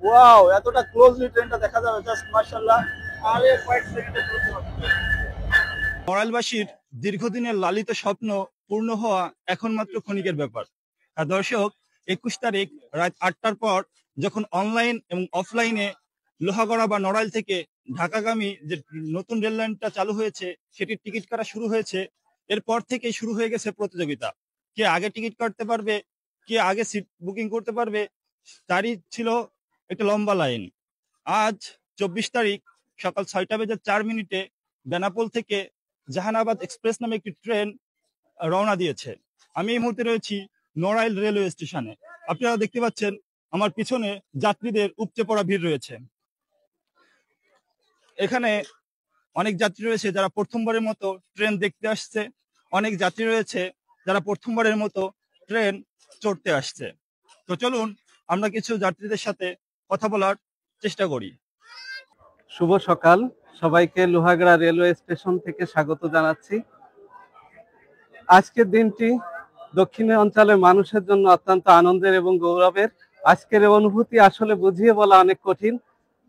Wow, এতটা closely ট্রেনটা দেখা যাবে, জাস্ট মাশাআল্লাহ। আরে কয়েক সেকেন্ডে চলতে হবে। নড়াইলবাসীর দীর্ঘদিনের লালিত স্বপ্ন পূর্ণ হওয়া এখন মাত্র ক্ষণিকের ব্যাপার। আর দর্শক, 21 তারিখ রাত 8টার পর যখন অনলাইন এবং অফলাইনে লোহাগড়া বা নড়াইল থেকে ঢাকাগামী যে নতুন রেল লাইনটা চালু হয়েছে সেটির টিকিট কাটা শুরু হয়েছে, এরপর থেকেই শুরু হয়ে গেছে প্রতিযোগিতা। কে আগে টিকিট কাটতে পারবে, কে আগে সিট বুকিং করতে পারবে, তারই ছিল একটা লম্বা লাইন। আজ 24 তারিখ সকাল 6টা বেজে 4 মিনিটে বেনাপোল থেকে জাহানাবাদ এক্সপ্রেস নামে একটি ট্রেন রওনা দিয়েছে। আমি এই মুহূর্তে রয়েছি নড়াইল রেলওয়ে স্টেশনে। আপনারা দেখতে পাচ্ছেন আমার পিছনে যাত্রীদের উপচে পড়া ভিড় রয়েছে। এখানে অনেক যাত্রী রয়েছে যারা প্রথমবারের মতো ট্রেন দেখতে আসছে, অনেক যাত্রী রয়েছে যারা প্রথমবারের মতো ট্রেন চড়তে আসছে। তো চলুন আমরা কিছু যাত্রীদের সাথে কথা বলার চেষ্টা করি। শুভ সকাল, সবাইকে লোহাগড়া রেলওয়ে স্টেশন থেকে স্বাগত জানাচ্ছি। আজকের দিনটি দক্ষিণ অঞ্চলের মানুষের জন্য অত্যন্ত আনন্দের এবং গৌরবের। আজকের অনুভূতি আসলে বুঝিয়ে বলা অনেক কঠিন।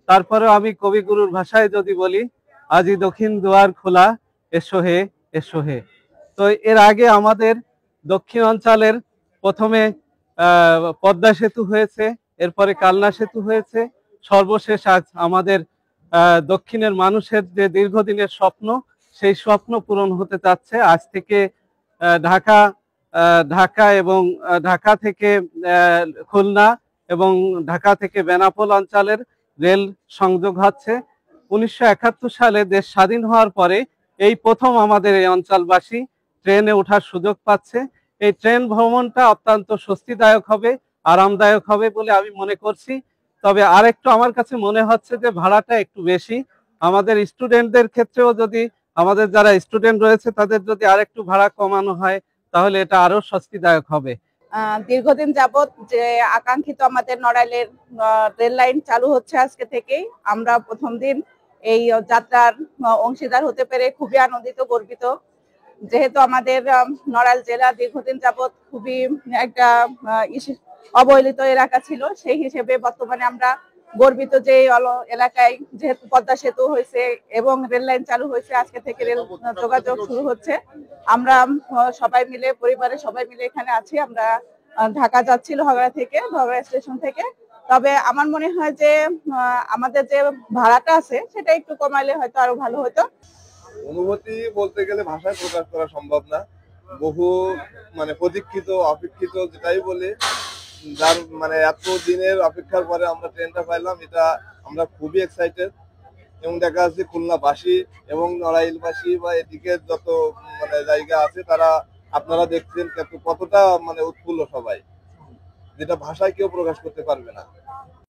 তারপরেও আমি কবিগুরুর ভাষায় যদি বলি, আজই দক্ষিণ দুয়ার খোলা, এসো হে এসো হে। তো এর আগে আমাদের দক্ষিণ অঞ্চলের প্রথমে পদ্মা সেতু হয়েছে, এরপরে কালনা সেতু হয়েছে, সর্বশেষ আজ আমাদের দক্ষিণের মানুষের যে দীর্ঘদিনের স্বপ্ন, সেই স্বপ্ন পূরণ হতে যাচ্ছে। আজ থেকে ঢাকা ঢাকা এবং ঢাকা থেকে খুলনা এবং ঢাকা থেকে বেনাপোল অঞ্চলের রেল সংযোগ হচ্ছে। 1971 সালে দেশ স্বাধীন হওয়ার পরে এই প্রথম আমাদের এই অঞ্চলবাসী ট্রেনে ওঠার সুযোগ পাচ্ছে। এই ট্রেন ভ্রমণটা অত্যন্ত স্বস্তিদায়ক হবে, আরামদায়ক হবে বলে আমি মনে করছি। তবে আরেকটু আমার কাছে মনে হচ্ছে যে ভাড়াটা একটু বেশি। আমাদের স্টুডেন্টদের ক্ষেত্রেও যদি, আমাদের যারা স্টুডেন্ট রয়েছে তাদের যদি আরেকটু ভাড়া কমানো হয় তাহলে এটা আরো স্বস্তিদায়ক হবে। দীর্ঘদিন যাবত যে আকাঙ্ক্ষিত আমাদের নড়াইলের রেল লাইন চালু হচ্ছে আজকে থেকেই, আমরা প্রথম দিন এই যাত্রার অংশীদার হতে পেরে খুবই আনন্দিত, গর্বিত। যেহেতু আমাদের নড়াইল জেলা দীর্ঘদিন যাবত খুবই একটা অবহেলিত এলাকা ছিল, সেই হিসেবে বর্তমানে আমরা গর্বিত যে এই এলাকায় যেহেতু পদ্মা সেতু হয়েছে এবং রেল লাইন চালু হয়েছে, আজকে থেকে রেল যোগাযোগ শুরু হচ্ছে। আমরা সবাই মিলে, পরিবারের সবাই মিলে এখানে আছি। আমরা ঢাকা যাচ্ছি লোহাগড়া থেকে, লোহাগড়া স্টেশন থেকে। তবে আমার মনে হয় যে আমাদের যে ভাড়াটা আছে সেটা একটু কমাইলে হয়তো আরো ভালো হতো। অনুভূতি বলতে গেলে ভাষায় প্রকাশ করা সম্ভব না। বহু প্রতীক্ষিত, অপেক্ষিত যেটাই বলি, যার এত দিনের অপেক্ষার পরে আমরা ট্রেনটা পাইলাম, এটা আমরা খুবই এক্সাইটেড। এবং দেখা যাচ্ছে খুলনাবাসী এবং নড়াইলবাসী বা এদিকে যত জায়গা আছে তারা, আপনারা দেখছেন কতটা উৎফুল্ল সবাই, যেটা ভাষায় কেউ প্রকাশ করতে পারবে না।